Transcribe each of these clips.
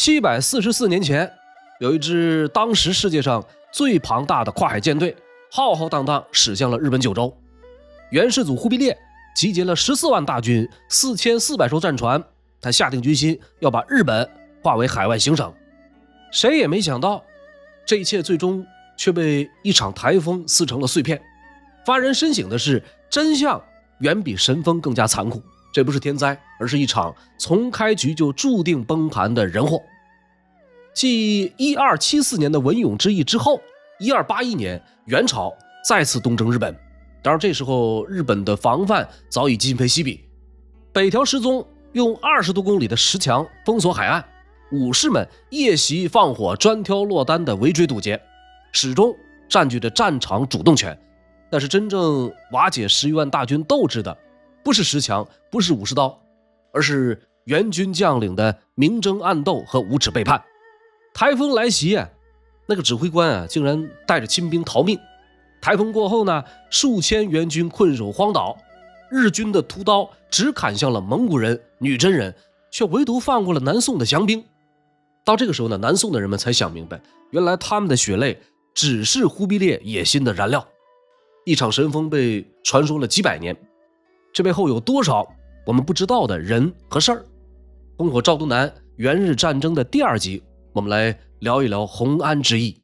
744年前，有一支当时世界上最庞大的跨海舰队浩浩荡荡驶向了日本九州。元世祖忽必烈集结了14万大军，4400艘战船，他下定决心要把日本化为海外行省。谁也没想到，这一切最终却被一场台风撕成了碎片。发人深省的是，真相远比神风更加残酷。这不是天灾，而是一场从开局就注定崩盘的人祸。继1274年的文永之役之后，1281年元朝再次东征日本。当然这时候日本的防范早已今非昔比，北条失宗用20多公里的石墙封锁海岸，武士们夜袭放火，专挑落单的围追堵截，始终占据着战场主动权。但是真正瓦解10余万大军斗志的，不是石墙，不是武士刀，而是援军将领的明争暗斗和无耻背叛。台风来袭那个指挥官竟然带着亲兵逃命。台风过后呢，数千援军困守荒岛，日军的屠刀只砍向了蒙古人、女真人，却唯独放过了南宋的降兵。到这个时候呢，南宋的人们才想明白，原来他们的血泪只是忽必烈野心的燃料。一场神风被传说了几百年，这背后有多少我们不知道的人和事儿？烽火赵东南元日战争的第2集，我们来聊一聊弘安之役。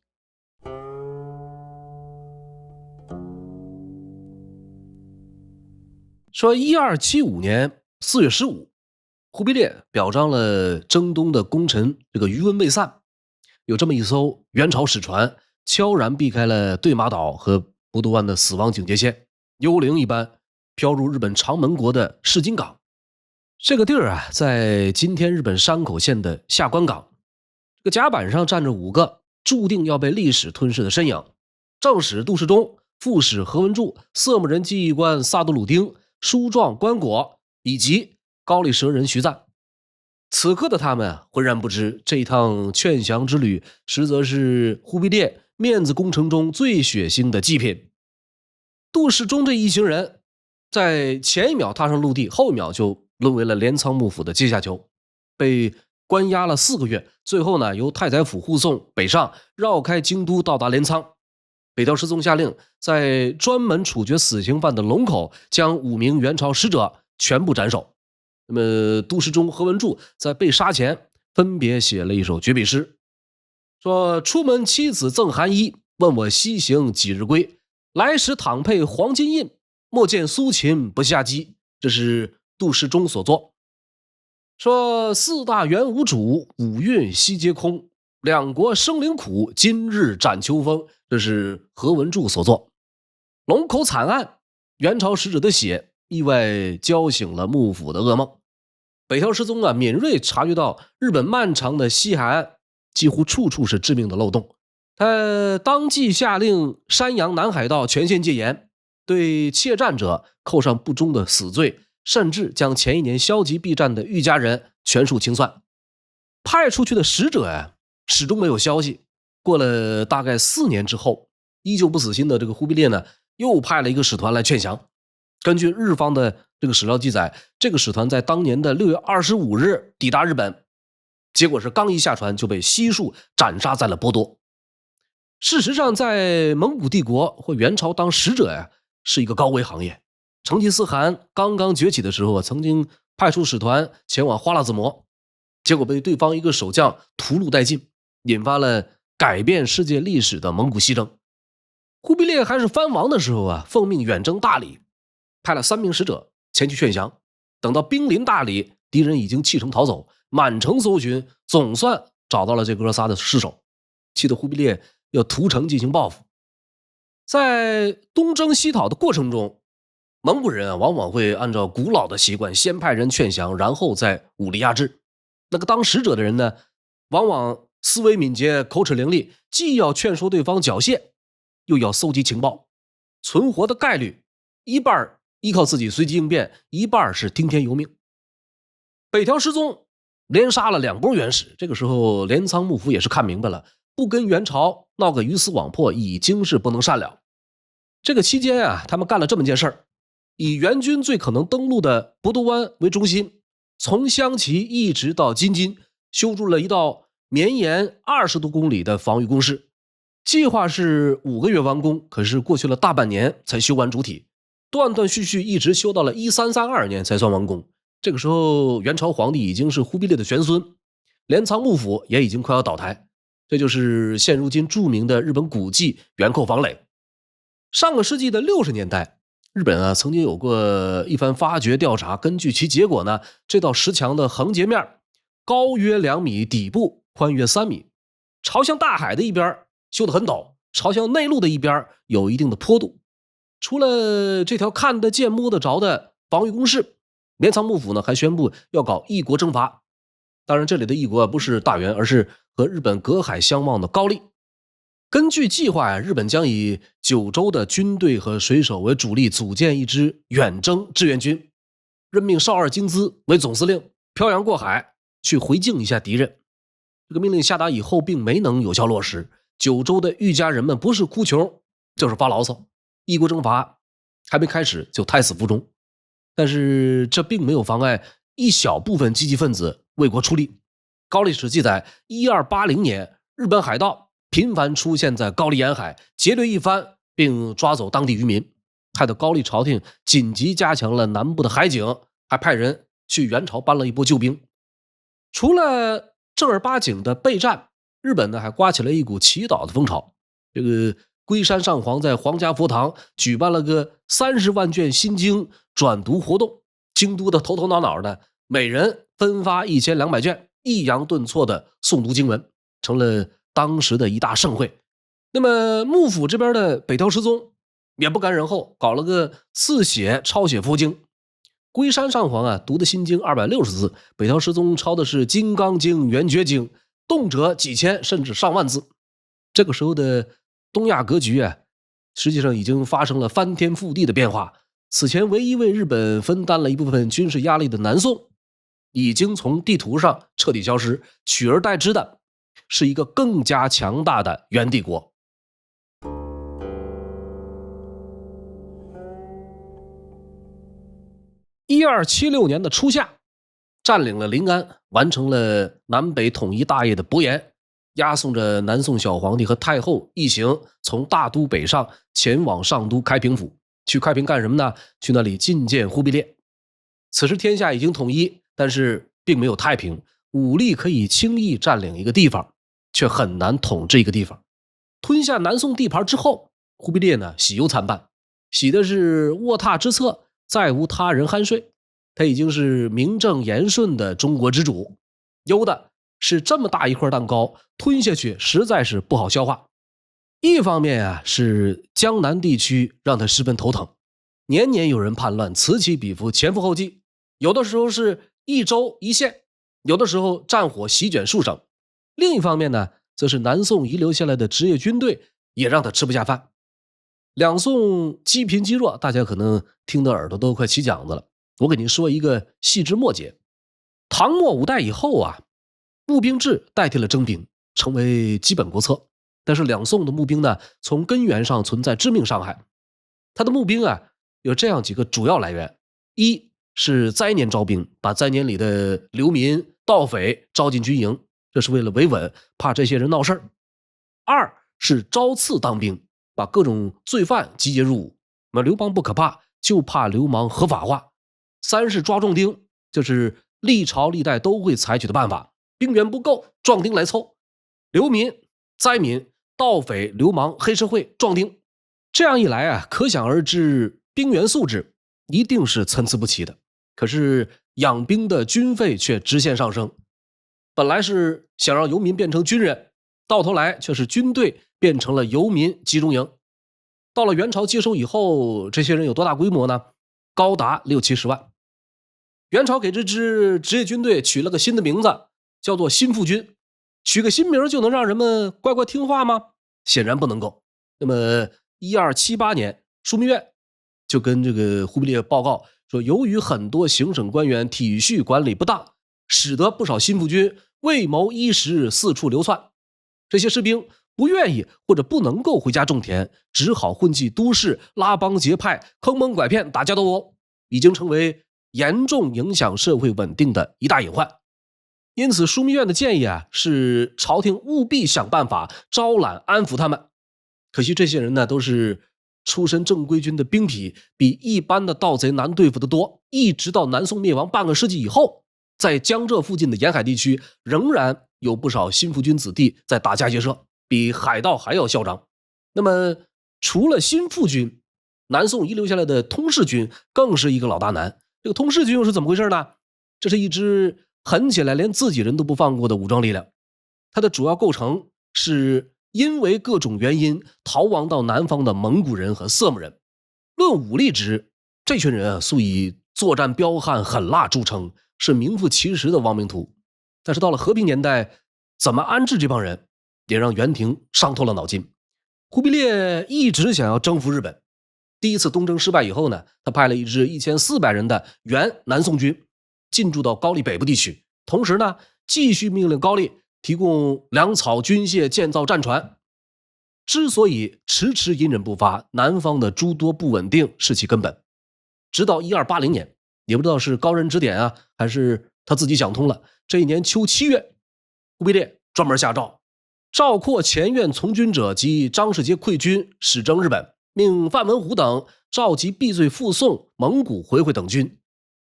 说1275年4月15，忽必烈表彰了征东的功臣这个余温未散。有这么一艘元朝使船悄然避开了对马岛和不渡湾的死亡警戒线，幽灵一般飘入日本长门国的世津港。这个地儿在今天日本山口县的下关港。这个甲板上站着5个注定要被历史吞噬的身影：正使杜世忠、副使何文柱、色目人记忆官萨杜鲁丁、书状关果以及高丽蛇人徐赞。此刻的他们浑然不知，这一趟劝降之旅实则是忽必烈面子工程中最血腥的祭品。杜世忠这一行人在前一秒踏上陆地，后一秒就沦为了镰仓幕府的阶下囚，被关押了4个月，最后呢由太宰府护送北上，绕开京都到达镰仓。北条失宗下令在专门处决死刑犯的龙口将5名元朝使者全部斩首。那么杜世忠、何文柱在被杀前分别写了一首绝笔诗，说：出门妻子赠寒衣，问我西行几日归，来时倘配黄金印，莫见苏秦不下机。这是杜世忠所作。说4大元无主，五运西皆空，两国生灵苦，今日展秋风。这是何文柱所作。龙口惨案，元朝使者的血意外浇醒了幕府的噩梦。北条失宗敏锐察觉到日本漫长的西海岸几乎处处是致命的漏洞，他当即下令山阳南海道全线戒严，对怯战者扣上不忠的死罪，甚至将前一年消极避战的御家人全数清算。派出去的使者始终没有消息。过了大概4年之后，依旧不死心的这个忽必烈呢，又派了一个使团来劝降。根据日方的这个史料记载，这个使团在当年的6月25日抵达日本，结果是刚一下船就被悉数斩杀在了博多。事实上，在蒙古帝国或元朝当使者是一个高危行业。成吉思汗刚刚崛起的时候曾经派出使团前往花剌子模，结果被对方一个守将屠戮殆尽，引发了改变世界历史的蒙古西征。忽必烈还是藩王的时候奉命远征大理，派了3名使者前去劝降。等到兵临大理，敌人已经弃城逃走，满城搜寻，总算找到了这哥仨的尸首，气得忽必烈要屠城进行报复。在东征西讨的过程中，蒙古人往往会按照古老的习惯，先派人劝降，然后再武力压制。那个当使者的人呢，往往思维敏捷，口齿伶俐，既要劝说对方缴械，又要搜集情报，存活的概率一半依靠自己随机应变，一半是听天由命。北条失宗连杀了2波元使，这个时候镰仓幕府也是看明白了，不跟元朝闹个鱼死网破已经是不能善了。这个期间他们干了这么件事儿：以元军最可能登陆的博多湾为中心，从香崎一直到京津，修筑了一道绵延20多公里的防御工事。计划是5个月完工，可是过去了大半年才修完主体，断断续续一直修到了1332年才算完工。这个时候元朝皇帝已经是忽必烈的玄孙，镰仓幕府也已经快要倒台，这就是现如今著名的日本古迹元寇防垒。上个世纪的60年代，日本曾经有过一番发掘调查，根据其结果呢，这道石墙的横截面高约2米，底部宽约3米，朝向大海的一边修得很陡，朝向内陆的一边有一定的坡度。除了这条看得见摸得着的防御工事，镰仓幕府呢还宣布要搞异国征伐。当然这里的异国不是大元，而是和日本隔海相望的高丽。根据计划日本将以九州的军队和水手为主力，组建一支远征志愿军，任命少二京资为总司令，漂洋过海去回敬一下敌人。这个命令下达以后并没能有效落实，九州的御家人们不是哭穷就是发牢骚，异国征伐还没开始就胎死腹中。但是这并没有妨碍一小部分积极分子为国出力。高丽史记载1280年，日本海盗频繁出现在高丽沿海，劫掠一番并抓走当地渔民，害得高丽朝廷紧急加强了南部的海警，还派人去元朝搬了一波救兵。除了正儿八经的备战，日本呢还刮起了一股祈祷的风潮。这个龟山上皇在皇家佛堂举办了个30万卷心经转读活动，京都的头头脑脑的每人分发1200卷，抑扬顿挫的诵读经文，成了当时的一大盛会。那么幕府这边的北条时宗也不甘人后，搞了个刺写抄写佛经。龟山上皇读的心经260字，北条时宗抄的是金刚经、圆觉经，动辄几千甚至上万字。这个时候的东亚格局实际上已经发生了翻天覆地的变化。此前唯一为日本分担了一部分军事压力的南宋，已经从地图上彻底消失，取而代之的是一个更加强大的元帝国。1276年的初夏，占领了临安，完成了南北统一大业的伯颜，押送着南宋小皇帝和太后一行从大都北上，前往上都开平府。去开平干什么呢？去那里觐见忽必烈。此时天下已经统一，但是并没有太平，武力可以轻易占领一个地方，却很难统治一个地方。吞下南宋地盘之后，忽必烈呢喜忧参半，喜的是卧榻之侧再无他人酣睡，他已经是名正言顺的中国之主；忧的是这么大一块蛋糕吞下去实在是不好消化。一方面是江南地区让他十分头疼，年年有人叛乱，此起彼伏，前赴后继，有的时候是一州一县，有的时候战火席卷数省。另一方面呢，则是南宋遗留下来的职业军队也让他吃不下饭。两宋积贫积弱，大家可能听得耳朵都快起茧子了。我给您说一个细枝末节。唐末5代以后募兵制代替了征兵，成为基本国策。但是两宋的募兵呢，从根源上存在致命伤害。他的募兵有这样几个主要来源：一是灾年招兵，把灾年里的流民、盗匪招进军营，这是为了维稳，怕这些人闹事儿；二是招刺当兵，把各种罪犯集结入伍，流氓不可怕，就怕流氓合法化；三是抓壮丁，这是历朝历代都会采取的办法，兵源不够，壮丁来凑，流民、灾民、盗匪、流氓、黑社会、壮丁，这样一来可想而知，兵员素质一定是参差不齐的。可是养兵的军费却直线上升，本来是想让游民变成军人，到头来却是军队变成了游民集中营。到了元朝接收以后，这些人有多大规模呢？高达60-70万。元朝给这支职业军队取了个新的名字，叫做新腹军。取个新名就能让人们乖乖听话吗？显然不能够。那么1278年，枢密院就跟这个忽必烈报告说，由于很多行省官员体恤管理不当，使得不少新腹军为谋衣食四处流窜，这些士兵不愿意或者不能够回家种田，只好混迹都市，拉帮结派，坑蒙拐骗，打架斗殴，已经成为严重影响社会稳定的一大隐患。因此枢密院的建议是朝廷务必想办法招揽安抚他们。可惜这些人呢都是出身正规军的兵痞，比一般的盗贼难对付得多。一直到南宋灭亡半个世纪以后，在江浙附近的沿海地区仍然有不少新腹军子弟在打家劫舍，比海盗还要嚣张。那么除了新腹军，南宋遗留下来的通事军更是一个老大难。这个通事军又是怎么回事呢？这是一支狠起来连自己人都不放过的武装力量，它的主要构成是因为各种原因逃亡到南方的蒙古人和色目人。论武力值，这群人素以作战彪悍狠辣著称，是名副其实的亡命徒。但是到了和平年代，怎么安置这帮人，也让元廷伤透了脑筋。忽必烈一直想要征服日本，第一次东征失败以后呢，他派了一支1400人的原南宋军进驻到高丽北部地区，同时呢，继续命令高丽提供粮草、军械、建造战船。之所以迟迟隐忍不发，南方的诸多不稳定是其根本。直到1280年，也不知道是高人指点还是他自己想通了，这一年秋7月，忽必烈专门下诏，赵括前院从军者及张世杰溃军使征日本，命范文虎等召集避罪附送蒙古回回等军。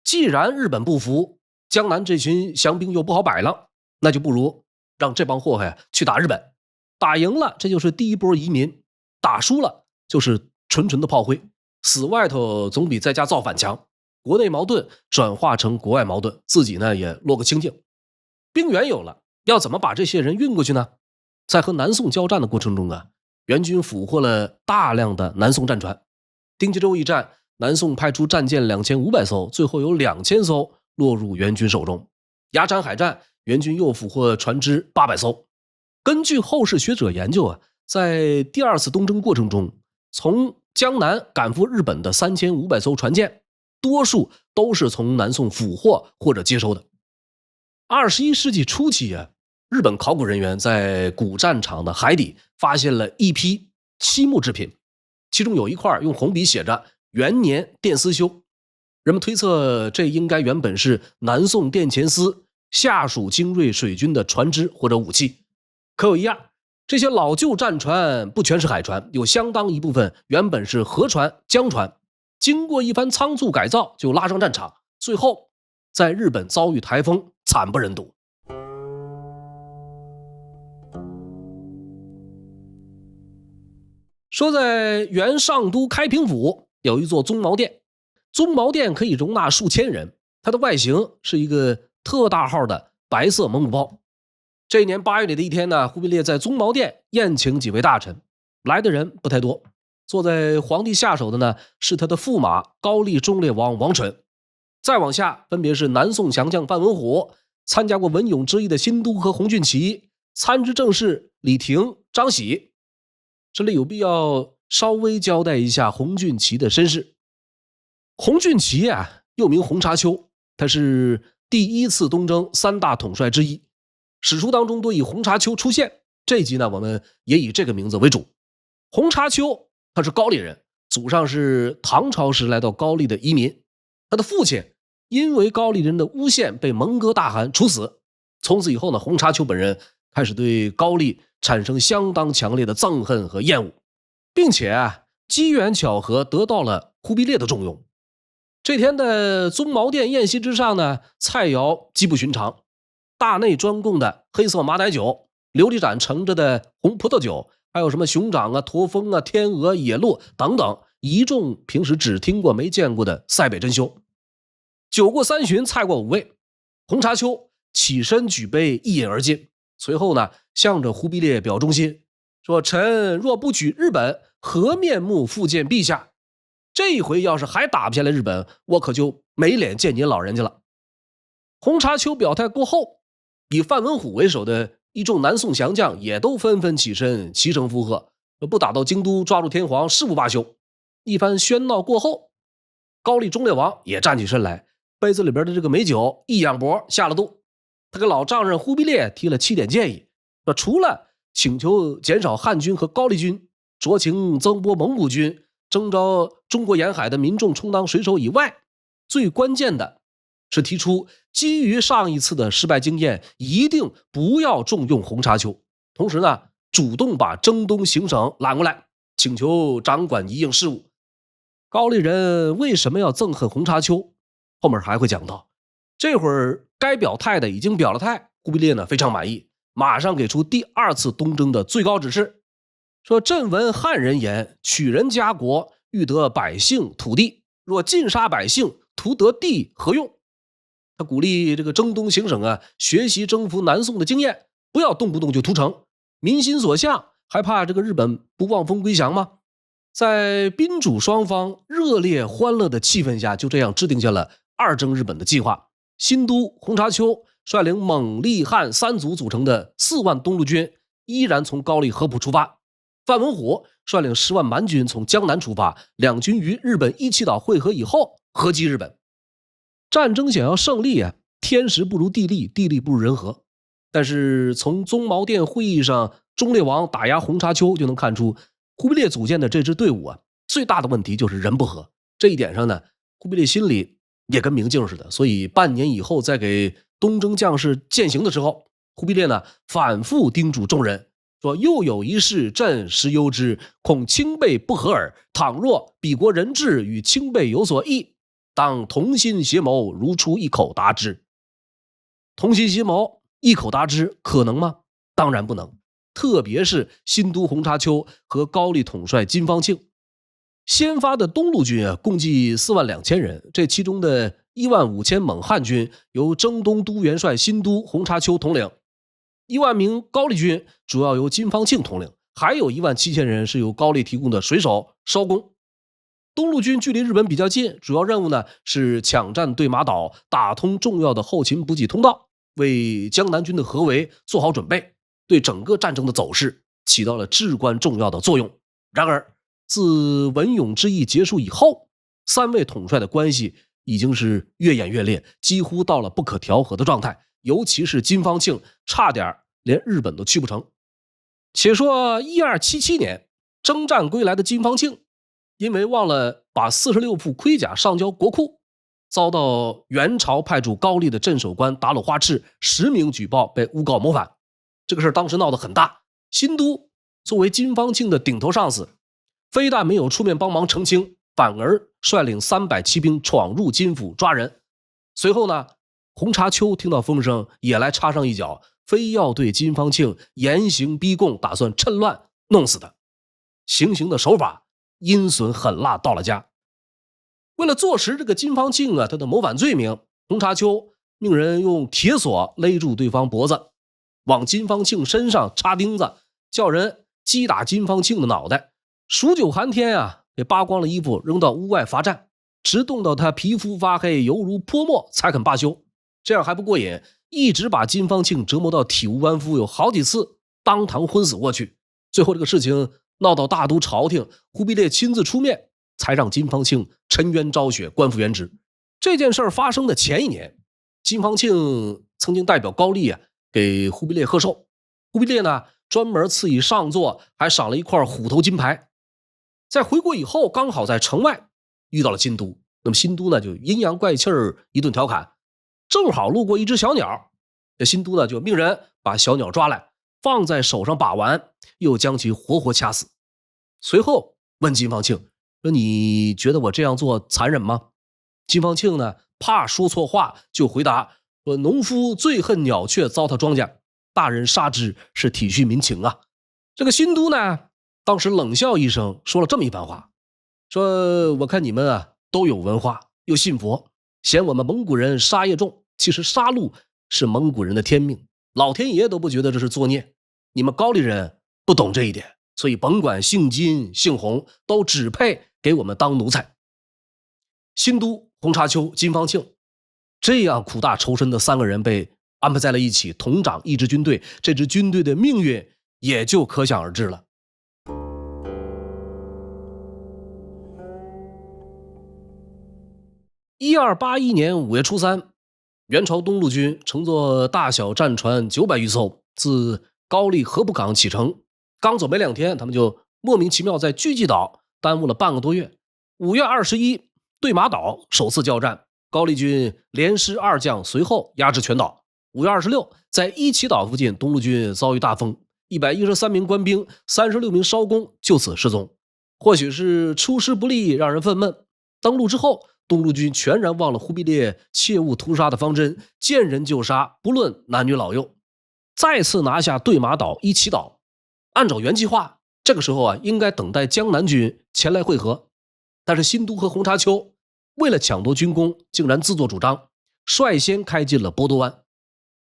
既然日本不服，江南这群降兵又不好摆了，那就不如让这帮祸害去打日本。打赢了，这就是第一波移民；打输了，就是纯纯的炮灰。死外头总比在家造反强。国内矛盾转化成国外矛盾，自己呢也落个清净。兵源有了，要怎么把这些人运过去呢？在和南宋交战的过程中元军俘获了大量的南宋战船。丁吉洲一战，南宋派出战舰2500艘，最后有2000艘落入元军手中。崖禅海战，元军又俘获船只800艘。根据后世学者研究在第二次东征过程中，从江南赶赴日本的3500艘船舰，多数都是从南宋俘获或者接收的。21世纪初期日本考古人员在古战场的海底发现了一批漆木制品，其中有一块用红笔写着元年电丝修，人们推测这应该原本是南宋电前司下属精锐水军的船只或者武器。可有一样，这些老旧战船不全是海船，有相当一部分原本是河船、江船，经过一番仓促改造就拉上战场，最后在日本遭遇台风，惨不忍睹。说在原上都开平府有一座宗毛殿，宗毛殿可以容纳数千人，它的外形是一个特大号的白色蒙古包。这一年8月里的一天呢，忽必烈在宗毛殿宴请几位大臣，来的人不太多。坐在皇帝下手的呢是他的驸马高丽忠烈王王蠢，再往下分别是南宋降将范文虎，参加过文勇之役的新都和洪俊祺，参知政事李廷、张喜。这里有必要稍微交代一下洪俊祺的身世。洪俊祺又名洪察丘，他是第一次东征3大统帅之一，史书当中都以洪察丘出现，这一集呢我们也以这个名字为主。洪察丘他是高丽人，祖上是唐朝时来到高丽的移民，他的父亲因为高丽人的诬陷被蒙哥大汗处死。从此以后呢，洪察丘本人开始对高丽产生相当强烈的憎恨和厌恶，并且机缘巧合得到了忽必烈的重用。这天的宗毛殿宴席之上呢，菜肴极不寻常，大内专供的黑色马奶酒，琉璃盏盛着的红葡萄酒，还有什么熊掌驼峰天鹅、野鹿等等一众平时只听过没见过的塞北珍馐。酒过3巡，菜过5味，洪察丘起身举杯一饮而尽，随后呢向着忽必烈表忠心，说臣若不举日本，何面目复见陛下？这一回要是还打不下来日本，我可就没脸见您老人家了。洪察丘表态过后，以范文虎为首的一众南宋降将也都纷纷起身齐声附和，不打到京都抓住天皇誓不罢休。一番喧闹过后，高丽忠烈王也站起身来，杯子里边的这个美酒一仰脖下了肚。他给老丈人忽必烈提了7点建议，除了请求减少汉军和高丽军，酌情增拨蒙古军，征召中国沿海的民众充当水手以外，最关键的是提出基于上一次的失败经验，一定不要重用红茶丘。同时呢，主动把征东行省揽过来，请求掌管一应事务。高丽人为什么要憎恨红茶丘？后面还会讲到。这会儿该表态的已经表了态，忽必烈呢非常满意，马上给出第二次东征的最高指示，说朕闻汉人言，取人家国，欲得百姓土地，若尽杀百姓，图得地何用？他鼓励这个征东行省啊，学习征服南宋的经验，不要动不动就屠城，民心所向，还怕这个日本不望风归降吗？在宾主双方热烈欢乐的气氛下，就这样制定下了二征日本的计划。新都洪察丘率领蒙利汉三族组成的4万东路军依然从高丽合浦出发，范文虎率领10万蛮军从江南出发，两军于日本伊气岛会合以后合击日本。战争想要胜利啊，天时不如地利，地利不如人和。但是从宗毛殿会议上忠烈王打压洪察丘就能看出，忽必烈组建的这支队伍啊，最大的问题就是人不和。这一点上呢，忽必烈心里也跟明镜似的，所以半年以后再给东征将士践行的时候，忽必烈呢反复叮嘱众人说：“又有一事，朕实忧之，恐卿辈不和耳。倘若彼国人质与卿辈有所异，当同心协谋，如出一口答之。”同心协谋，一口答之，可能吗？当然不能。特别是新都洪察丘和高丽统帅金方庆，先发的东路军啊，共计4万2千人，这其中的1万5千蒙汉军由征东都元帅新都洪察丘统领，1万名高丽军主要由金方庆统领，还有1万7千人是由高丽提供的水手艄公。东路军距离日本比较近，主要任务呢是抢占对马岛，打通重要的后勤补给通道，为江南军的合围做好准备，对整个战争的走势起到了至关重要的作用。然而自文永之役结束以后，3位统帅的关系已经是越演越烈，几乎到了不可调和的状态，尤其是金方庆差点连日本都去不成。且说1277年征战归来的金方庆，因为忘了把46副盔甲上交国库，遭到元朝派驻高丽的镇守官达鲁花赤实名举报，被诬告谋反。这个事当时闹得很大，新都作为金方庆的顶头上司，非但没有出面帮忙澄清，反而率领300骑兵闯入金府抓人。随后呢，洪察丘听到风声也来插上一脚，非要对金方庆严刑逼供，打算趁乱弄死他。行刑的手法阴损狠辣到了家。为了坐实这个金方庆啊他的谋反罪名，洪察丘命人用铁锁勒住对方脖子，往金方庆身上插钉子，叫人击打金方庆的脑袋。数9寒天啊，给扒光了衣服扔到屋外罚站，直冻到他皮肤发黑犹如泼墨才肯罢休。这样还不过瘾，一直把金方庆折磨到体无完肤，有好几次当堂昏死过去。最后这个事情闹到大都朝廷，忽必烈亲自出面，才让金方庆沉冤昭雪，官复原职。这件事发生的前一年，金方庆曾经代表高丽啊给忽必烈贺寿，忽必烈呢专门赐以上座，还赏了一块虎头金牌。在回国以后，刚好在城外遇到了新都，那么新都呢就阴阳怪气一顿调侃，正好路过一只小鸟，这新都呢就命人把小鸟抓来，放在手上把玩，又将其活活掐死。随后问金方庆说：“你觉得我这样做残忍吗？”金方庆呢怕说错话，就回答说：“农夫最恨鸟雀糟蹋庄稼，大人杀之是体恤民情啊。”这个新都呢当时冷笑一声，说了这么一番话，说：“我看你们啊都有文化，又信佛，嫌我们蒙古人杀业重，其实杀戮是蒙古人的天命，老天爷都不觉得这是作孽，你们高丽人不懂这一点，所以甭管姓金姓洪，都只配给我们当奴才。”新都、洪察丘、金方庆这样苦大仇深的3个人被安排在了一起，统掌一支军队，这支军队的命运也就可想而知了。1281年5月初3，元朝东路军乘坐大小战船900余艘，自高丽合浦港启程。刚走没2天，他们就莫名其妙在巨济岛耽误了半个多月。5月21，对马岛首次交战，高丽军连师2将随后压制全岛。5月26，在伊岐岛附近，东路军遭遇大风，113名官兵、36名艄公就此失踪。或许是出师不利，让人愤懑。登陆之后，东路军全然忘了忽必烈切勿屠杀的方针，见人就杀，不论男女老幼。再次拿下对马岛、伊岐岛。按照原计划，这个时候应该等待江南军前来会合。但是新都和洪察丘为了抢夺军功，竟然自作主张，率先开进了博多湾。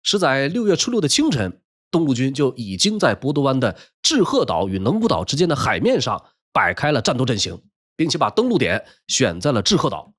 是在6月初6的清晨，东路军就已经在博多湾的志贺岛与能古岛之间的海面上摆开了战斗阵型，并且把登陆点选在了志贺岛。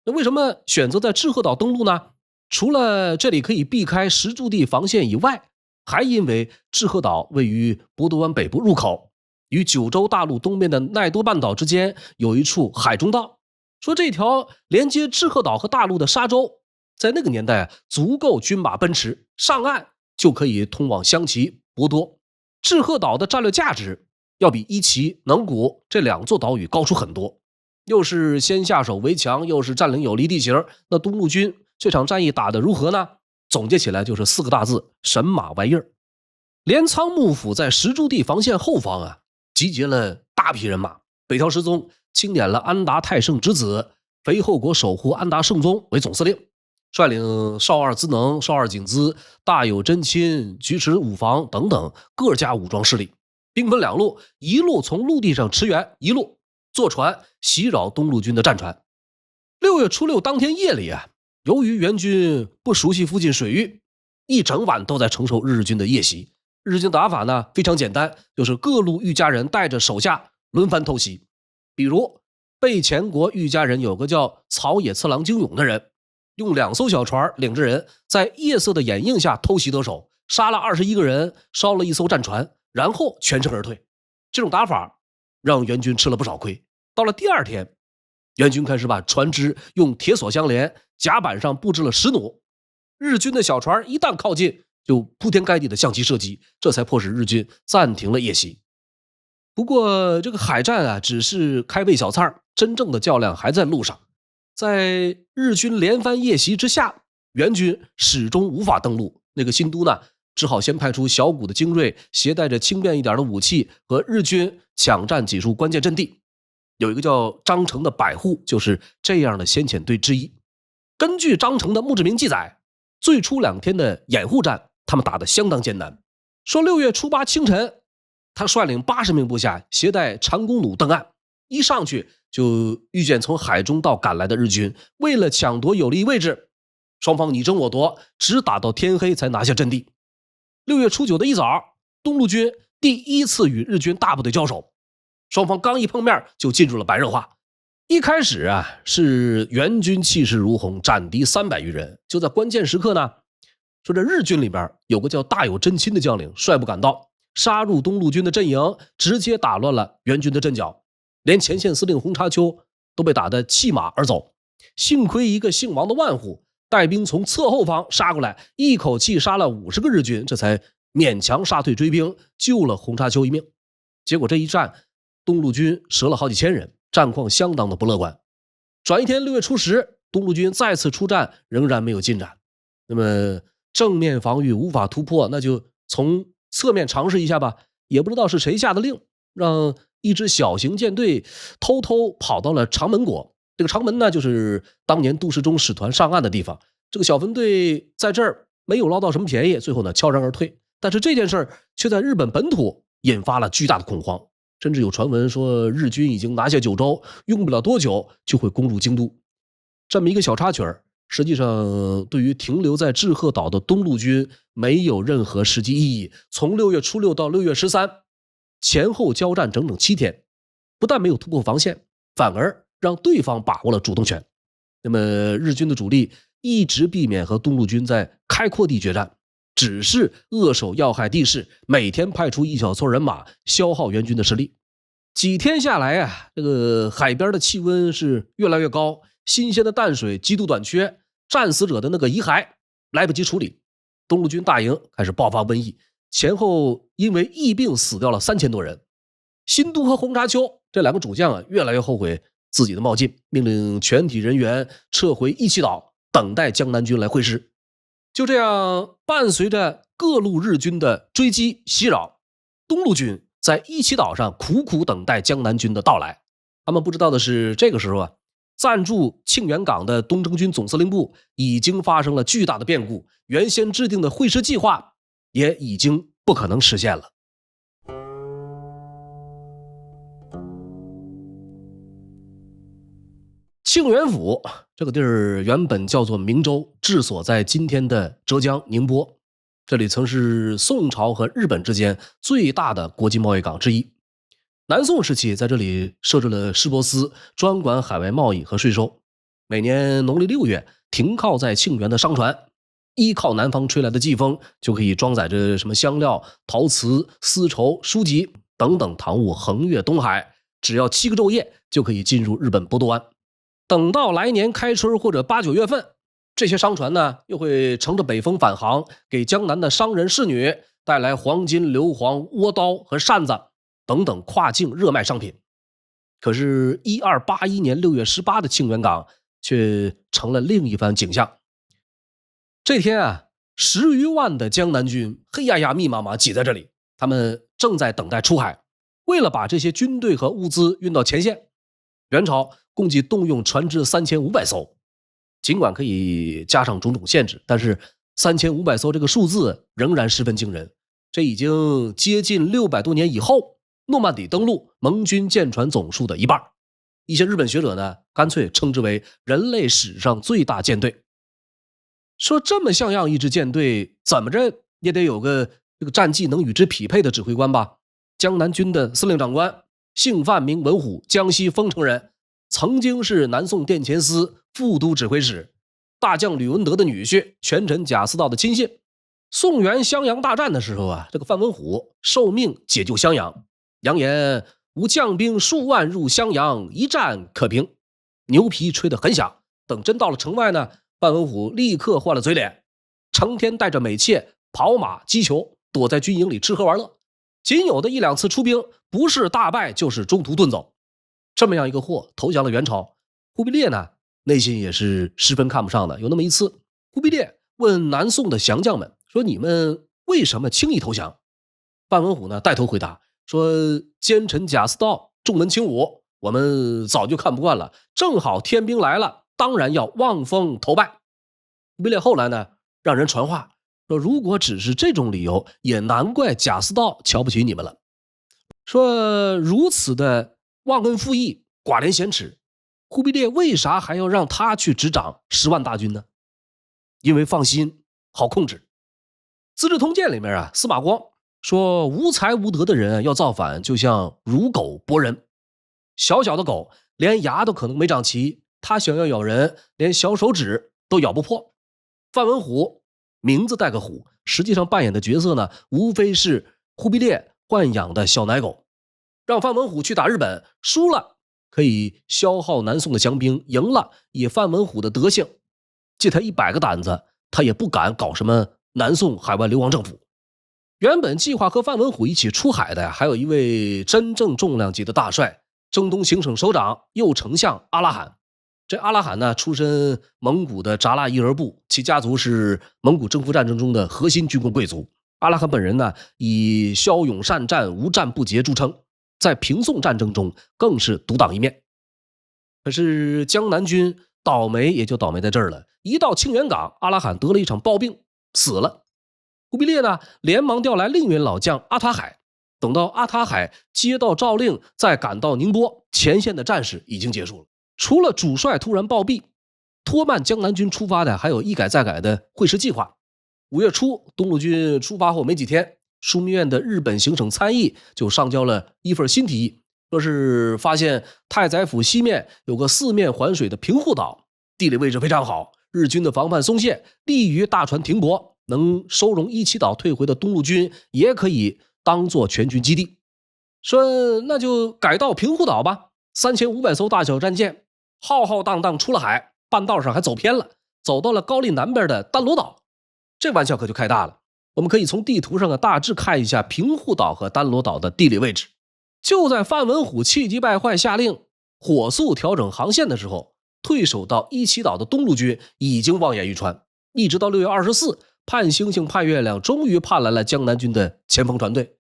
那为什么选择在志贺岛登陆呢？除了这里可以避开石柱地防线以外，还因为志贺岛位于博多湾北部入口，与九州大陆东边的奈多半岛之间有一处海中道。说这条连接志贺岛和大陆的沙洲，在那个年代足够军马奔驰，上岸就可以通往香崎、博多。志贺岛的战略价值要比伊岐、能古这2座岛屿高出很多，又是先下手为强，又是占领有利地形，那东路军这场战役打得如何呢？总结起来就是4个大字：神马玩意儿。镰仓幕府在石柱地防线后方集结了大批人马，北条时宗钦点了安达泰盛之子肥后国守护安达圣宗为总司令，率领少二资能、少二景资、大有真亲、菊池武房等等各家武装势力，兵分2路，一路从陆地上驰援，一路坐船袭扰东路军的战船。6月初6当天夜里由于援军不熟悉附近水域，一整晚都在承受日军的夜袭。日军打法呢非常简单，就是各路御家人带着手下轮番偷袭。比如备前国御家人有个叫草野次郎精勇的人，用2艘小船领着人在夜色的掩映下偷袭得手，杀了21个人，烧了1艘战船，然后全身而退。这种打法让援军吃了不少亏。到了第2天，援军开始把船只用铁索相连，甲板上布置了石弩，日军的小船一旦靠近，就铺天盖地的向其射击，这才迫使日军暂停了夜袭。不过这个海战只是开胃小菜，真正的较量还在路上。在日军连番夜袭之下，援军始终无法登陆，那个新都呢，只好先派出小股的精锐，携带着轻便一点的武器，和日军抢占几处关键阵地。有一个叫张成的百户，就是这样的先遣队之一。根据张成的墓志铭记载，最初2天的掩护战他们打得相当艰难。说6月初8清晨，他率领80名部下，携带长弓弩登岸，一上去就遇见从海中道赶来的日军，为了抢夺有利位置，双方你争我夺，直打到天黑才拿下阵地。6月初9的一早，东路军第1次与日军大部队交手，双方刚一碰面就进入了白热化。一开始是援军气势如虹，斩敌300余人。就在关键时刻呢，说这日军里边有个叫大有真亲的将领率部赶到，杀入东路军的阵营，直接打乱了援军的阵脚，连前线司令洪察丘都被打得弃马而走。幸亏一个姓王的万户带兵从侧后方杀过来，一口气杀了50个日军，这才勉强杀退追兵，救了洪察丘一命。结果这一战，东路军折了好几千人，战况相当的不乐观。转一天6月初10，东路军再次出战，仍然没有进展。那么正面防御无法突破，那就从侧面尝试一下吧。也不知道是谁下的令，让一支小型舰队偷偷跑到了长门国。这个长门呢，就是当年杜世忠使团上岸的地方。这个小分队在这儿没有捞到什么便宜，最后呢悄然而退。但是这件事却在日本本土引发了巨大的恐慌，甚至有传闻说日军已经拿下九州，用不了多久就会攻入京都。这么一个小插曲实际上对于停留在志贺岛的东路军没有任何实际意义。从6月初6到6月13，前后交战整整7天，不但没有突破防线，反而让对方把握了主动权。那么日军的主力一直避免和东路军在开阔地决战，只是扼守要害地势，每天派出一小撮人马，消耗援军的实力。几天下来这个海边的气温是越来越高，新鲜的淡水极度短缺，战死者的那个遗骸来不及处理，东路军大营开始爆发瘟疫，前后因为疫病死掉了3000多人。新都和洪察丘这2个主将越来越后悔自己的冒进，命令全体人员撤回一岐岛，等待江南军来会师。就这样，伴随着各路日军的追击袭扰，东路军在一岐岛上苦苦等待江南军的到来。他们不知道的是，这个时候暂驻庆元港的东征军总司令部已经发生了巨大的变故，原先制定的会师计划也已经不可能实现了。庆元府这个地儿原本叫做明州，治所在今天的浙江宁波。这里曾是宋朝和日本之间最大的国际贸易港之一。南宋时期在这里设置了市舶司，专管海外贸易和税收。每年农历6月，停靠在庆元的商船依靠南方吹来的季风，就可以装载着什么香料、陶瓷、丝绸、书籍等等唐物横越东海，只要7个昼夜就可以进入日本波多湾。等到来年开春或者8、9月份，这些商船呢又会乘着北风返航，给江南的商人仕女带来黄金、硫磺、倭刀和扇子等等跨境热卖商品。可是1281年6月18的庆元港却成了另一番景象。这天10余万的江南军黑压压密麻麻挤在这里，他们正在等待出海。为了把这些军队和物资运到前线，元朝共计动用船只3500艘。尽管可以加上种种限制，但是3500艘这个数字仍然十分惊人。这已经接近600多年以后诺曼底登陆盟军舰船总数的一半。一些日本学者呢，干脆称之为人类史上最大舰队。说这么像样一支舰队，怎么着也得有个这个战绩能与之匹配的指挥官吧。江南军的司令长官姓范名文虎，江西丰城人，曾经是南宋殿前司副都指挥使，大将吕文德的女婿，权臣贾似道的亲信。宋元襄阳大战的时候这个范文虎受命解救襄阳，扬言吾将兵数万入襄阳，一战可平，牛皮吹得很响。等真到了城外呢，范文虎立刻换了嘴脸，成天带着美妾跑马击球，躲在军营里吃喝玩乐。仅有的1、2次出兵，不是大败就是中途遁走。这么样一个货投降了元朝，忽必烈呢内心也是十分看不上的。有那么一次，忽必烈问南宋的降将们说：“你们为什么轻易投降？”范文虎呢带头回答说：“奸臣贾似道重文轻武，我们早就看不惯了，正好天兵来了，当然要望风投拜。”忽必烈后来呢让人传话说，如果只是这种理由，也难怪贾似道瞧不起你们了。说如此的忘恩负义、寡廉鲜耻，忽必烈为啥还要让他去执掌10万大军呢？因为放心，好控制。资治通鉴里面司马光说，无才无德的人要造反，就像如狗搏人。小小的狗连牙都可能没长齐，他想要咬人，连小手指都咬不破。范文虎名字带个虎，实际上扮演的角色呢，无非是忽必烈豢养的小奶狗。让范文虎去打日本，输了可以消耗南宋的降兵，赢了以范文虎的德性，借他100个胆子，他也不敢搞什么南宋海外流亡政府。原本计划和范文虎一起出海的还有一位真正重量级的大帅，征东行省首长右丞相阿拉罕。这阿拉罕呢，出身蒙古的扎剌伊尔部，其家族是蒙古征服战争中的核心军官贵族。阿拉罕本人呢，以骁勇善战、无战不捷著称，在平宋战争中更是独当一面。可是江南军倒霉也就倒霉在这儿了，一到庆元港，阿拉罕得了一场暴病，死了。忽必烈呢，连忙调来另一员老将阿塔海。等到阿塔海接到诏令，再赶到宁波，前线的战事已经结束了。除了主帅突然暴毙，拖慢江南军出发的还有一改再改的会师计划。5月初，东路军出发后没几天，枢密院的日本行省参议就上交了一份新提议，说是发现太宰府西面有个4面环水的平户岛，地理位置非常好，日军的防范松懈，利于大船停泊，能收容一岐岛退回的东路军，也可以当做全军基地。说那就改到平户岛吧，3500艘大小战舰浩浩荡荡出了海，半道上还走偏了，走到了高丽南边的丹罗岛。这玩笑可就开大了。我们可以从地图上大致看一下平户岛和丹罗岛的地理位置。就在范文虎气急败坏下令火速调整航线的时候，退守到伊奇岛的东路军已经望眼欲穿，一直到6月24，盼星星盼月亮，终于盼来了江南军的前锋船队。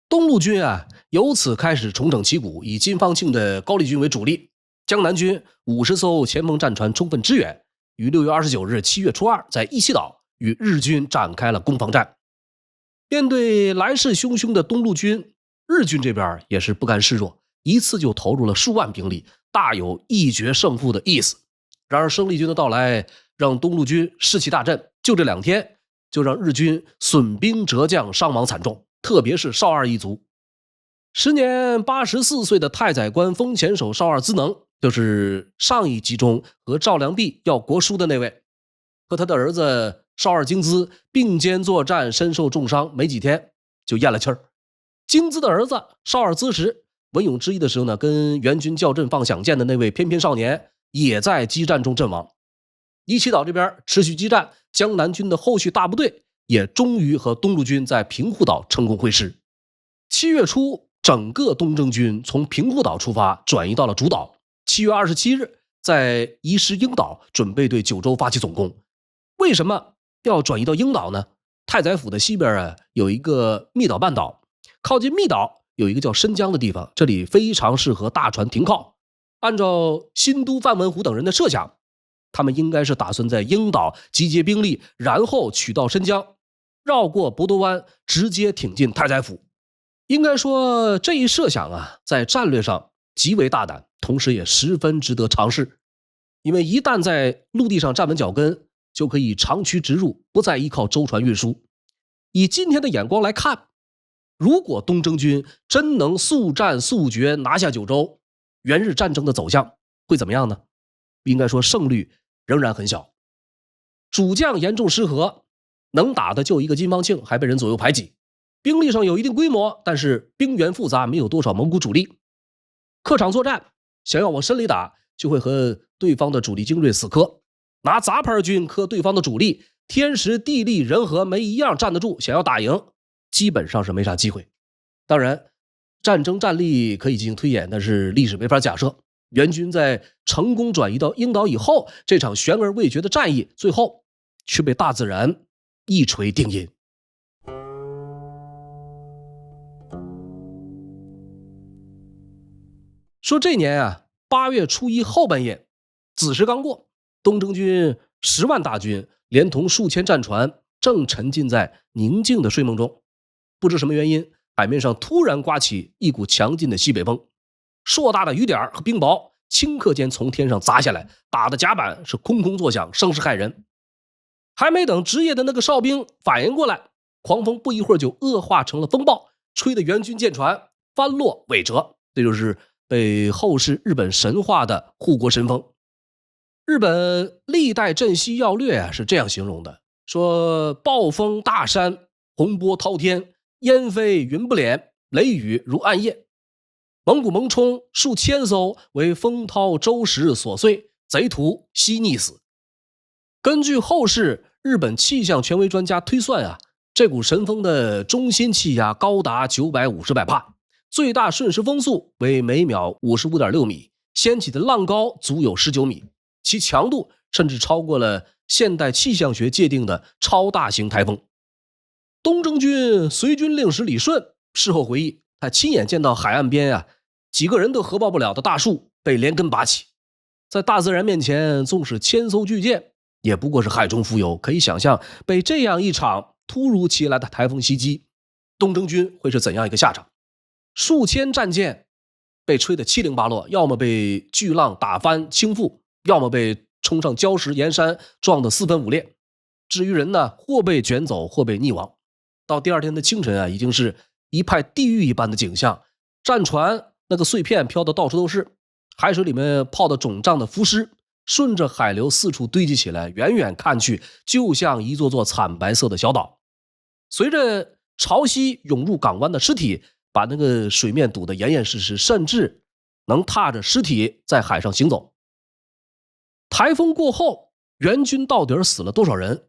东路军由此开始重整旗鼓，以金方庆的高丽军为主力，江南军50艘前锋战船充分支援，于6月29日7月初2在伊奇岛与日军展开了攻防战。面对来势汹汹的东路军，日军这边也是不甘示弱，一次就投入了数万兵力，大有一决胜负的意思。然而生力军的到来让东路军士气大振，就这2天就让日军损兵折将，伤亡惨重，特别是邵二一族。时年84岁的太宰官封前守邵二资能，就是上一集中和赵良弼要国书的那位，和他的儿子邵二京资并肩作战，身受重伤，没几天就咽了气儿。京资的儿子邵二资时文勇之役的时候呢，跟援军校阵放响箭的那位翩翩少年也在激战中阵亡。伊奇岛这边持续激战，江南军的后续大部队也终于和东路军在平户岛成功会师。7月初，整个东征军从平户岛出发，转移到了主岛。7月27日，在移师鹰岛，准备对九州发起总攻。为什么要转移到鹰岛呢？太宰府的西边有一个密岛半岛，靠近密岛有一个叫申江的地方，这里非常适合大船停靠。按照新都范文虎等人的设想，他们应该是打算在鹰岛集结兵力，然后取道申江，绕过博多湾，直接挺进太宰府。应该说这一设想在战略上极为大胆，同时也十分值得尝试。因为一旦在陆地上站稳脚跟，就可以长驱直入，不再依靠舟船运输。以今天的眼光来看，如果东征军真能速战速决拿下九州，元日战争的走向会怎么样呢？应该说胜率仍然很小。主将严重失和，能打的就一个金方庆，还被人左右排挤。兵力上有一定规模，但是兵源复杂，没有多少蒙古主力。客场作战，想要往深里打，就会和对方的主力精锐死磕。拿杂牌军磕对方的主力，天时地利人和没一样站得住，想要打赢基本上是没啥机会。当然战争战力可以进行推演，但是历史没法假设。援军在成功转移到鹰岛以后，这场悬而未决的战役最后却被大自然一锤定音。说这年8月初1后半夜，子时刚过，东征军10万大军连同数千战船正沉浸在宁静的睡梦中。不知什么原因，海面上突然刮起一股强劲的西北风，硕大的雨点和冰雹顷刻间从天上砸下来，打的甲板是空空作响，声势骇人。还没等值夜的那个哨兵反应过来，狂风不一会儿就恶化成了风暴，吹得援军舰船翻落尾折。这就是被后世日本神话的护国神风。日本历代镇西要略是这样形容的，说暴风大山，洪波滔天，烟飞云不敛，雷雨如暗夜。蒙古蒙冲数千艘为风涛舟石所碎，贼徒悉溺死。根据后世日本气象权威专家推算这股神风的中心气压高达950百帕，最大瞬时风速为每秒 55.6 米，掀起的浪高足有19米，其强度甚至超过了现代气象学界定的超大型台风。东征军随军令史李顺事后回忆，他亲眼见到海岸边几个人都合抱不了的大树被连根拔起。在大自然面前，纵使千艘巨舰也不过是海中浮游。可以想象被这样一场突如其来的台风袭击，东征军会是怎样一个下场。数千战舰被吹得七零八落，要么被巨浪打翻倾覆，要么被冲上礁石岩山撞得四分五裂。至于人呢，或被卷走，或被溺亡。到第二天的清晨已经是一派地狱一般的景象。战船那个碎片飘得到处都是，海水里面泡得肿胀的浮尸顺着海流四处堆积起来，远远看去就像一座座惨白色的小岛。随着潮汐涌入港湾的尸体把那个水面堵得严严实实，甚至能踏着尸体在海上行走。台风过后，援军到底死了多少人？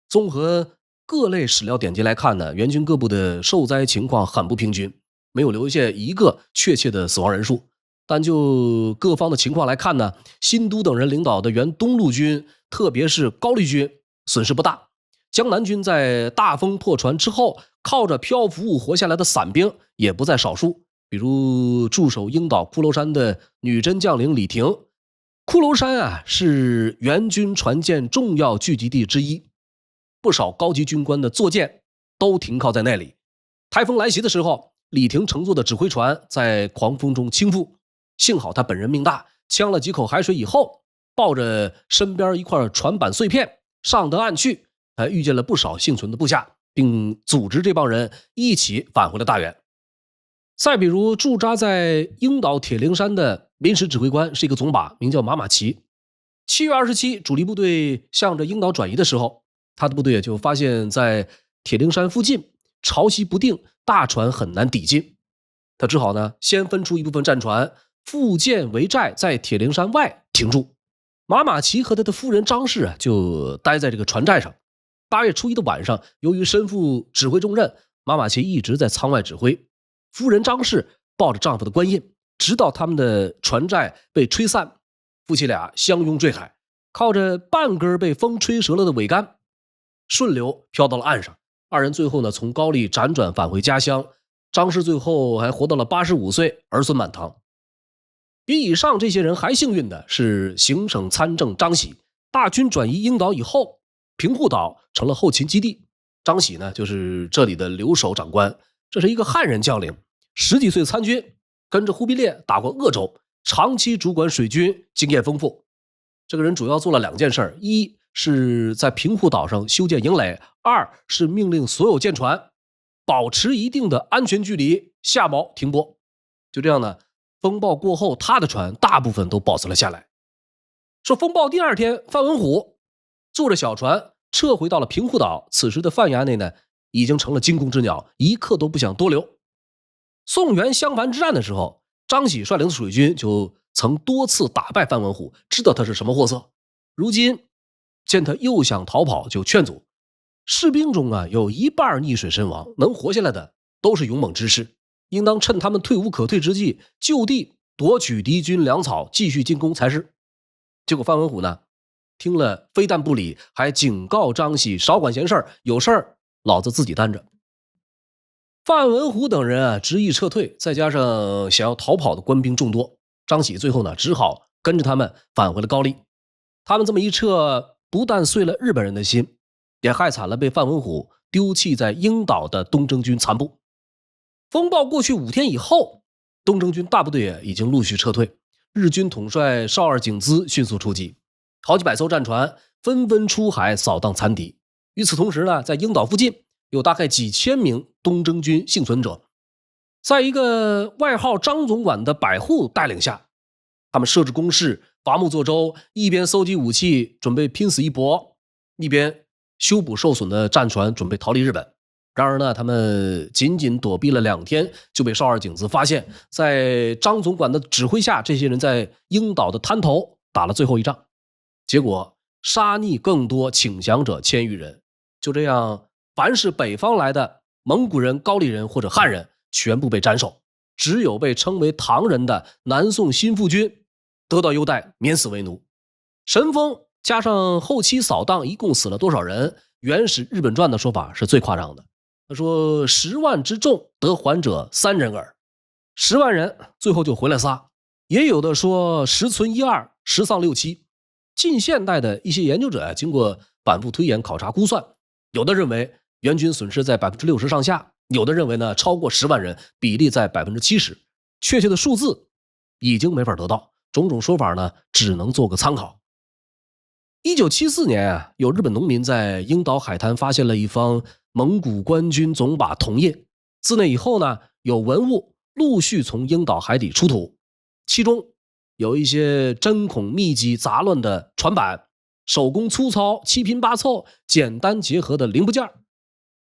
综合各类史料典籍来看呢，援军各部的受灾情况很不平均，没有留下一个确切的死亡人数。但就各方的情况来看呢，新都等人领导的原东路军，特别是高丽军损失不大。江南军在大风破船之后，靠着漂浮物活下来的散兵也不在少数，比如驻守鹰岛骷髅山的女真将领李廷。骷髅山啊，是援军船舰重要聚集地之一，不少高级军官的坐舰都停靠在那里。台风来袭的时候，李廷乘坐的指挥船在狂风中倾覆，幸好他本人命大，呛了几口海水以后，抱着身边一块船板碎片上得岸去，还遇见了不少幸存的部下，并组织这帮人一起返回了大原。再比如驻扎在鹰岛铁灵山的临时指挥官是一个总把，名叫马马奇。7月27，主力部队向着鹰岛转移的时候，他的部队就发现在铁灵山附近潮汐不定，大船很难抵近。他只好呢先分出一部分战船附舰为寨，在铁灵山外停住。马马奇和他的夫人张氏就待在这个船寨上。8月初1的晚上，由于身负指挥重任，马马奇一直在舱外指挥。夫人张氏抱着丈夫的官印，直到他们的船寨被吹散，夫妻俩相拥坠海，靠着半根被风吹折了的桅杆，顺流飘到了岸上。二人最后呢，从高丽辗转返回家乡。张氏最后还活到了85岁，儿孙满堂。比以上这些人还幸运的是行省参政张喜。大军转移鹰岛以后，平户岛成了后勤基地，张喜呢就是这里的留守长官。这是一个汉人将领，10几岁参军，跟着忽必烈打过鄂州，长期主管水军，经验丰富。这个人主要做了2件事，一是在平户岛上修建营垒，二是命令所有舰船保持一定的安全距离，下锚停泊。就这样呢，风暴过后，他的船大部分都保存了下来。说风暴第2天，范文虎坐着小船撤回到了平户岛，此时的范衙内呢已经成了惊弓之鸟，一刻都不想多留。宋元襄樊之战的时候，张喜率领的水军就曾多次打败范文虎，知道他是什么货色。如今见他又想逃跑，就劝阻。士兵中有一半溺水身亡，能活下来的都是勇猛之士，应当趁他们退无可退之际，就地夺取敌军粮草，继续进攻才是。结果范文虎呢听了非但不理，还警告张喜少管闲事，有事儿老子自己担着。范文虎等人执意撤退，再加上想要逃跑的官兵众多，张喜最后呢只好跟着他们返回了高丽。他们这么一撤，不但碎了日本人的心，也害惨了被范文虎丢弃在鹰岛的东征军残部。风暴过去5天以后，东征军大部队已经陆续撤退，日军统帅少二景资迅速出击，好几百艘战船纷纷出海扫荡残敌。与此同时呢，在鹰岛附近有大概几千名东征军幸存者，在一个外号张总管的百户带领下，他们设置工事，伐木做舟，一边搜集武器准备拼死一搏，一边修补受损的战船准备逃离日本。然而呢，他们仅仅躲避了2天，就被少二景资发现，在张总管的指挥下，这些人在鹰岛的滩头打了最后一仗，结果杀逆更多，请降者1000余人。就这样，凡是北方来的蒙古人、高丽人或者汉人全部被斩首，只有被称为唐人的南宋新附军得到优待，免死为奴。神风加上后期扫荡一共死了多少人？原始日本传的说法是最夸张的，他说10万之众得还者3人耳，10万人最后就回来仨，也有的说10存1二，10丧6七。近现代的一些研究者经过反复推演考察估算，有的认为援军损失在 60% 上下，有的认为呢超过10万人，比例在 70%， 确切的数字已经没法得到，种种说法呢只能做个参考。1974年有日本农民在鹰岛海滩发现了一方蒙古官军总把铜印，自那以后呢，有文物陆续从鹰岛海底出土，其中有一些针孔密集杂乱的船板，手工粗糙七拼八凑简单结合的零部件。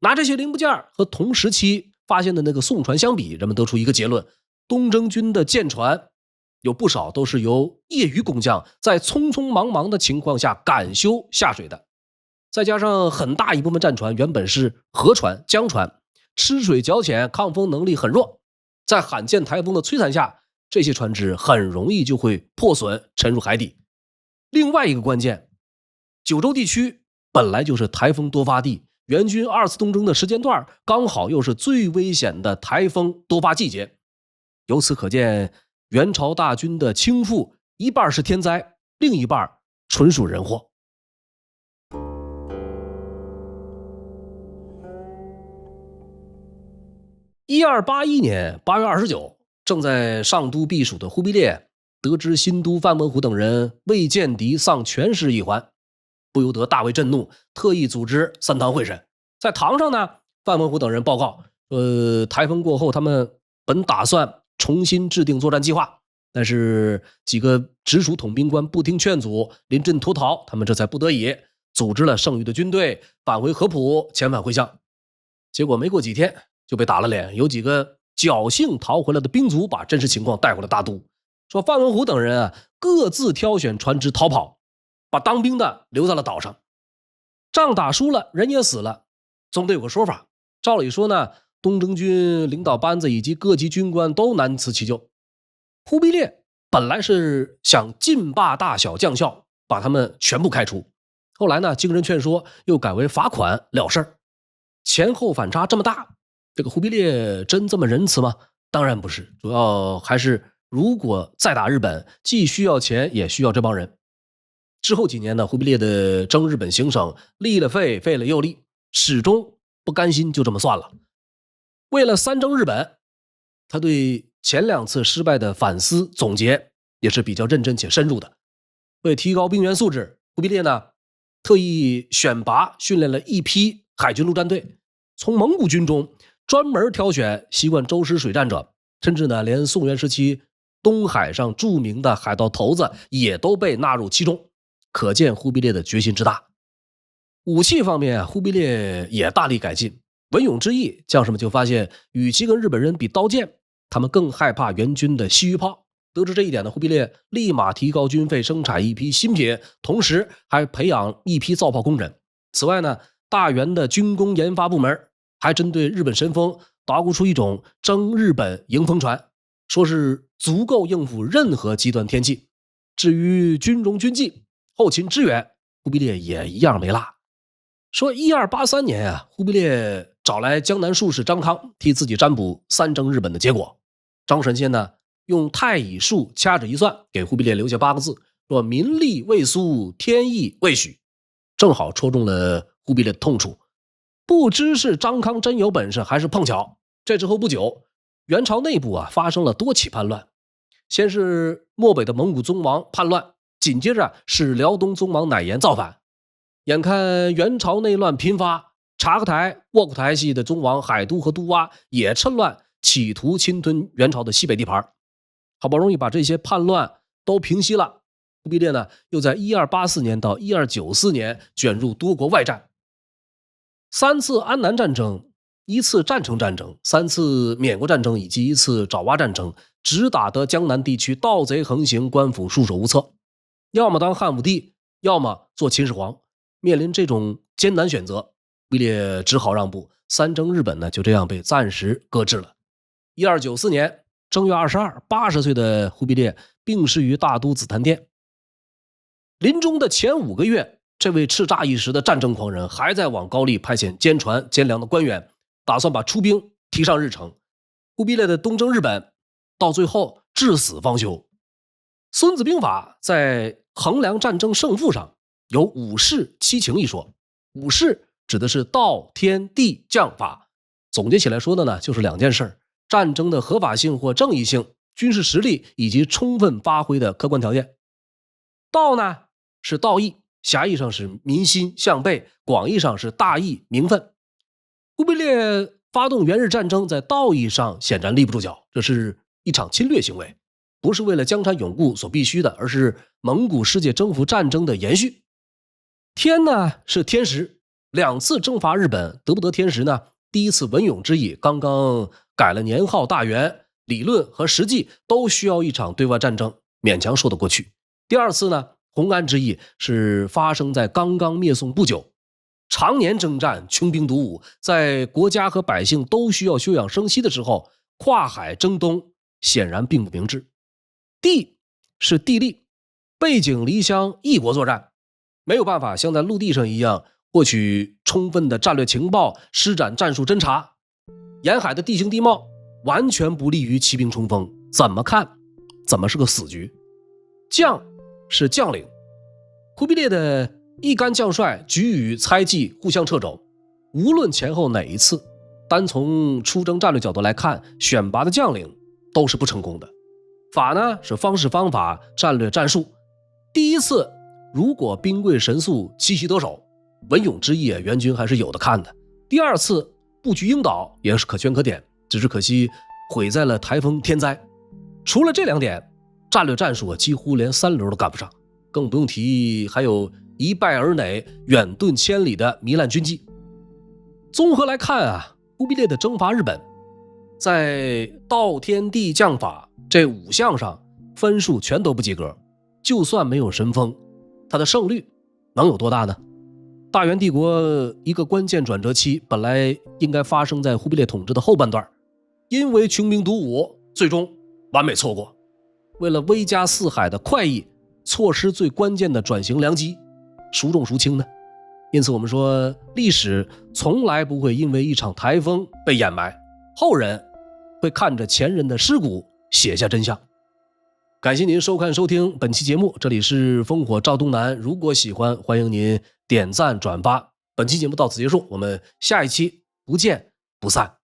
拿这些零部件和同时期发现的那个宋船相比，人们得出一个结论，东征军的舰船有不少都是由业余工匠在匆匆忙忙的情况下赶修下水的，再加上很大一部分战船原本是河船、江船，吃水较浅，抗风能力很弱，在罕见台风的摧残下，这些船只很容易就会破损沉入海底。另外一个关键，九州地区本来就是台风多发地，元军二次东征的时间段刚好又是最危险的台风多发季节。由此可见，元朝大军的倾覆一半是天灾，另一半纯属人祸。1281年8月29，正在上都避暑的忽必烈得知新都范文虎等人为间敌丧权势一环，不由得大为震怒，特意组织三堂会审。在堂上呢，范文虎等人报告台风过后，他们本打算重新制定作战计划，但是几个直属统兵官不听劝阻，临阵脱逃，他们这才不得已组织了剩余的军队返回合浦，遣返回乡。结果没过几天就被打了脸，有几个侥幸逃回来的兵卒把真实情况带回了大都，说范文虎等人各自挑选船只逃跑，把当兵的留在了岛上。仗打输了，人也死了，总得有个说法。照理说呢，东征军领导班子以及各级军官都难辞其咎。忽必烈本来是想尽罢大小将校，把他们全部开除，后来呢，经人劝说，又改为罚款了事儿。前后反差这么大，这个忽必烈真这么仁慈吗？当然不是，主要还是如果再打日本，既需要钱也需要这帮人。之后几年呢，忽必烈的征日本行省立了废，废了又立，始终不甘心就这么算了。为了三征日本，他对前2次失败的反思总结也是比较认真且深入的。为提高兵员素质，忽必烈呢特意选拔训练了一批海军陆战队，从蒙古军中专门挑选习惯舟师水战者，甚至呢连宋元时期东海上著名的海盗头子也都被纳入其中，可见忽必烈的决心之大。武器方面，忽必烈也大力改进。文勇之役，将士们就发现，与其跟日本人比刀剑，他们更害怕元军的西域炮。得知这一点呢，忽必烈立马提高军费，生产一批新品，同时还培养一批造炮工人。此外呢，大元的军工研发部门还针对日本神风捣鼓出一种征日本迎风船，说是足够应付任何极端天气。至于军容军纪、后勤支援，忽必烈也一样没落。说1283年忽必烈找来江南术士张康，替自己占卜三征日本的结果。张神仙呢，用太乙术掐指一算，给忽必烈留下8个字，说民力未苏，天意未许，正好戳中了忽必烈的痛处。不知是张康真有本事还是碰巧，这之后不久，元朝内部发生了多起叛乱。先是漠北的蒙古宗王叛乱，紧接着是辽东宗王乃延造反。眼看元朝内乱频发，察合台、卧虎台系的宗王海都和都洼也趁乱企图侵吞元朝的西北地盘。好不容易把这些叛乱都平息了，忽必烈呢又在1284年到1294年卷入多国外战，3次安南战争、1次占城战争、3次缅国战争以及1次爪哇战争，只打得江南地区盗贼横行，官府束手无策，要么当汉武帝，要么做秦始皇。面临这种艰难选择，忽必烈只好让步，三征日本呢就这样被暂时搁置了。1294年正月22， 80岁的忽必烈病逝于大都紫檀殿。临终的前5个月，这位叱咤一时的战争狂人还在往高丽派遣监船监粮的官员，打算把出兵提上日程。忽必烈的东征日本到最后至死方休。孙子兵法在衡量战争胜负上有5事7情一说。5事指的是道、天、地、将法，总结起来说的呢就是2件事：战争的合法性或正义性、军事实力以及充分发挥的客观条件。道呢是道义，狭义上是民心向背，广义上是大义名分。忽必烈发动元日战争在道义上显然立不住脚，这是一场侵略行为，不是为了江山永固所必须的，而是蒙古世界征服战争的延续。天呢是天时，2次征伐日本得不得天时呢？第1次文勇之役刚刚改了年号大元，理论和实际都需要一场对外战争，勉强说得过去。第2次呢，弘安之役是发生在刚刚灭宋不久，常年征战，穷兵黩武，在国家和百姓都需要休养生息的时候，跨海征东显然并不明智。地是地利，背井离乡异国作战，没有办法像在陆地上一样获取充分的战略情报，施展战术侦察。沿海的地形地貌完全不利于骑兵冲锋，怎么看怎么是个死局。将是将领，忽必烈的一干将帅举与猜忌互相掣肘，无论前后哪一次，单从出征战略角度来看，选拔的将领都是不成功的。法呢是方式方法，战略战术。第一次如果兵贵神速，奇袭得手，文勇之意援军还是有的看的。第二次布局应导也是可圈可点，只是可惜毁在了台风天灾。除了这2点，战略战术几乎连3流都赶不上，更不用提还有一败而馁远遁千里的糜烂军纪。综合来看啊，忽必烈的征伐日本在道天地将法这5项上分数全都不及格，就算没有神锋，他的胜率能有多大呢？大元帝国一个关键转折期本来应该发生在忽必烈统治的后半段，因为穷兵黩武，最终完美错过。为了威加四海的快意，错失最关键的转型良机，孰重孰轻呢？因此我们说，历史从来不会因为一场台风被掩埋，后人会看着前人的尸骨写下真相。感谢您收看收听本期节目，这里是烽火赵东南，如果喜欢欢迎您点赞转发。本期节目到此结束，我们下一期不见不散。